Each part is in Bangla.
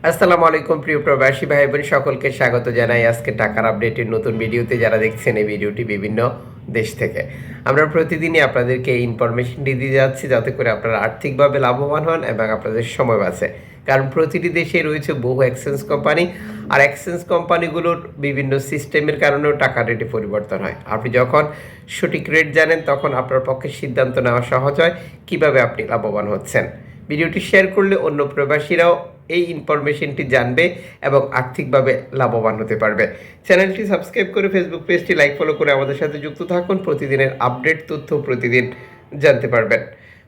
আসসালামু আলাইকুম প্রিয় প্রবাসী ভাই বোন সকলকে স্বাগত জানাই আজকে টাকার আপডেটের নতুন ভিডিওতে। যারা দেখছেন এই ভিডিওটি বিভিন্ন দেশ থেকে, আমরা প্রতিদিনই আপনাদেরকে এই ইনফরমেশনটি দিয়ে যাচ্ছি যাতে করে আপনারা আর্থিকভাবে লাভবান হন এবং আপনাদের সময় বাঁচে। কারণ প্রতিটি দেশে রয়েছে বহু এক্সচেঞ্জ কোম্পানি, আর এক্সচেঞ্জ কোম্পানিগুলোর বিভিন্ন সিস্টেমের কারণেও টাকা রেটে পরিবর্তন হয়। আপনি যখন সঠিক রেট জানেন তখন আপনার পক্ষে সিদ্ধান্ত নেওয়া সহজ হয় কীভাবে আপনি লাভবান হচ্ছেন। ভিডিওটি শেয়ার করলে অন্য প্রবাসীরাও এই ইনফরমেশনটি জানবে এবং আর্থিকভাবে লাভবান হতে পারবে। চ্যানেলটি সাবস্ক্রাইব করে ফেসবুক পেজটি লাইক ফলো করে আমাদের সাথে যুক্ত থাকুন। প্রতিদিনের আপডেট তথ্য প্রতিদিন জানতে পারবেন।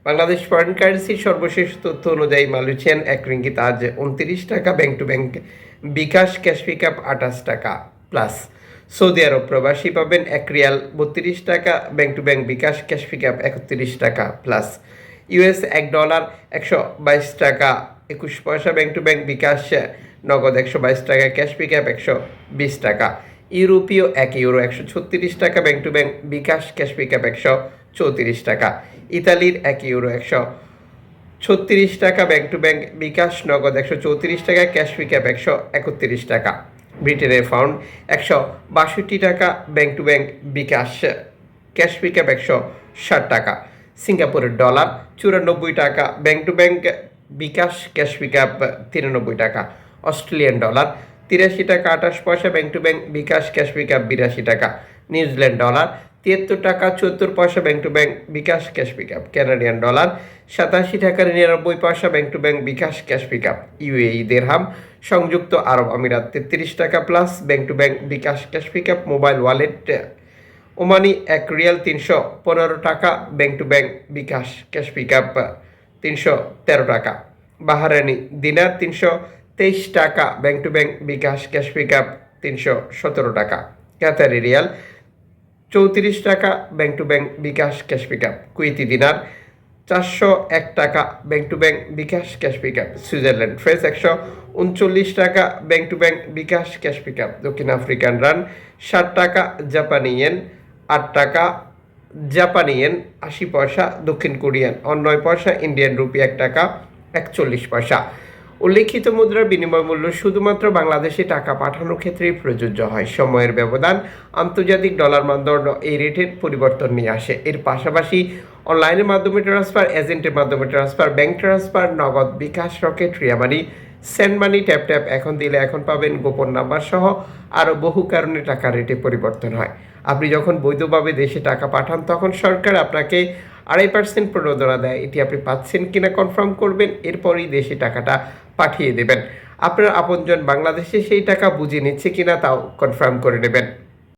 বাংলাদেশ ফরেন কারেন্সির সর্বশেষ তথ্য অনুযায়ী মালয়েশিয়ান এক রিঙ্গিত আজ 29 টাকা, bank to bank bKash cash pickup 28 টাকা প্লাস। সৌদি আরব প্রবাসী পাবেন 1 রিয়াল 32 টাকা, bank to bank bKash cash pickup 31 টাকা প্লাস। ইউএস $1 122 টাকা 21 পয়সা, ব্যাংক টু ব্যাংক বিকাশ নগদ 122 টাকা, ক্যাশ পিকআপ 120 টাকা। ইউরোপীয় €1 136 টাকা, bank to bank bKash cash pickup 134 টাকা। ইতালির €1 136 টাকা, ব্যাংক টু ব্যাংক বিকাশ নগদ 134 টাকা, ক্যাশ পিকআপ 131 টাকা। ব্রিটেনের পাউন্ড 162 টাকা, bank to bank bKash cash pickup 160 টাকা। সিঙ্গাপুরের ডলার 94 টাকা, bank to bank bKash cash pickup 93 টাকা। অস্ট্রেলিয়ান ডলার 83 টাকা 28 পয়সা, bank to bank bKash cash pickup 82 টাকা। নিউজিল্যান্ড ডলার 73 টাকা 74 পয়সা, bank to bank bKash cash pickup. Canadian dollar 87 টাকা 99 পয়সা, bank to bank bKash cash pickup. UAE দিরহাম সংযুক্ত আরব আমিরাত 33 টাকা plus, bank to bank bKash cash pickup. Mobile wallet Omani 1 riyal 315 টাকা, bank to bank bKash cash pickup 313 টাকা। বাহারানি দিনার 323 টাকা, bank to bank bKash cash pickup 317 টাকা। কাতারি রিয়াল 34 টাকা, bank to bank bKash cash pickup. Kuwaiti dinar 401 টাকা, bank to bank bKash cash pickup. Switzerland francs 139 টাকা, bank to bank bKash cash pickup. দক্ষিণ আফ্রিকান রান 60 টাকা, জাপানি ইয়েন 8 টাকা, জাপানি ইয়েন 80 পয়সা, দক্ষিণ কোরিয়ান 9 পয়সা, ইন্ডিয়ান রুপি 1 টাকা 41 পয়সা। উল্লেখিত মুদ্রার বিনিময় মূল্য শুধুমাত্র বাংলাদেশে টাকা পাঠানোর ক্ষেত্রেই প্রযোজ্য হয়। সময়ের ব্যবধান, আন্তর্জাতিক ডলার মানদণ্ড এই রেটের পরিবর্তন নিয়ে আসে। এর পাশাপাশি অনলাইনের মাধ্যমে ট্রান্সফার, এজেন্টের মাধ্যমে ট্রান্সফার, ব্যাংক ট্রান্সফার, নগদ, বিকাশ, রকেট, রিয়া মানি, সেন্ড মানি, ট্যাপ ট্যাপ, এখন দিলে এখন পাবেন, গোপন নাম্বার সহ আরও বহু কারণে টাকা রেটে পরিবর্তন হয়। আপনি যখন বৈধভাবে দেশে টাকা পাঠান তখন সরকার আপনাকে 2.5% প্রণোদনা দেয়। এটি আপনি পাচ্ছেন কিনা কনফার্ম করবেন, এরপরই দেশে টাকাটা পাঠিয়ে দেবেন। আপনার আপনজন বাংলাদেশে সেই টাকা বুঝে নিচ্ছে কিনা তাও কনফার্ম করে নেবেন।